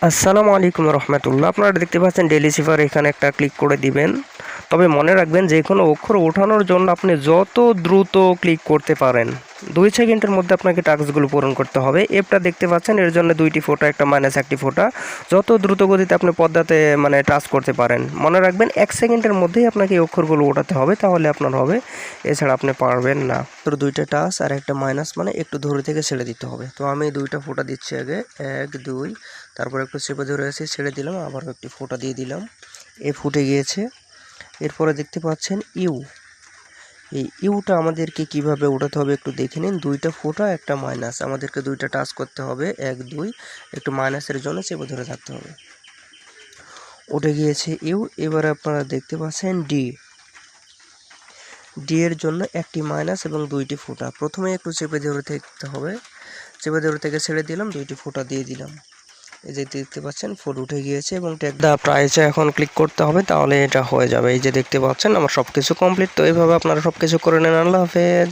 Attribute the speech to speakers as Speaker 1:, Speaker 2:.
Speaker 1: আসসালামু আলাইকুম রহমতুল্লাহ। আপনারা দেখতে পাচ্ছেন ডেইলি সিফার, এখানে একটা ক্লিক করে দিবেন। তবে মনে রাখবেন যে কোনো অক্ষর ওঠানোর জন্য আপনি যত দ্রুত ক্লিক করতে পারেন, 2 সেকেন্ডের মধ্যে আপনাকে টাস্কগুলো পূরণ করতে হবে। অ্যাপটা দেখতে পাচ্ছেন, এর জন্য 2টি ফোঁটা, একটা মাইনাস একটি ফোঁটা। যত দ্রুত গতিতে আপনি পর্দাতে টাচ করতে পারেন, মনে রাখবেন 1 সেকেন্ডের মধ্যেই আপনাকে এই অক্ষরগুলো ওঠাতে হবে, তাহলে আপনার হবে, এছাড়া আপনি পারবেন না। তো 2টা টাচ আর একটা মাইনাস, একটু ধরে থেকে ছেড়ে দিতে হবে। তো আমি 2টা ফোঁটা দিচ্ছি আগে, 1 2, তারপর একটু চেপে ধরে আছে, ছেড়ে দিলাম, আবার একটি ফোঁটা দিয়ে দিলাম, এ ফুটে গিয়েছে। এরপরে দেখতে পাচ্ছেন এই ইউটা আমাদেরকে কিভাবে উঠাতে হবে একটু দেখে নিন। 2টা ফোঁটা, একটা মাইনাস, আমাদেরকে 2টা টাচ করতে হবে, 1 2, একটু মাইনাসের জন্য চেপে ধরে থাকতে হবে। উঠে গিয়েছে ইউ। এবারে আপনারা দেখতে পাচ্ছেন ডি এর জন্য একটি মাইনাস এবং 2টি ফোঁটা। প্রথমে একটু চেপে ধরে থাকতে হবে, চেপে ধরে থেকে ছেড়ে দিলাম, 2টি ফোঁটা দিয়ে দিলাম। এই যে দেখতে পাচ্ছেন ফোট উঠে গিয়েছে এবং ট্যাগ দা প্রাইসে এখন ক্লিক করতে হবে, তাহলে এটা হয়ে যাবে। এই যে দেখতে পাচ্ছেন আমার সবকিছু কমপ্লিট। তো এইভাবে আপনারা সবকিছু করে নেন। আল্লাহ হাফেজ।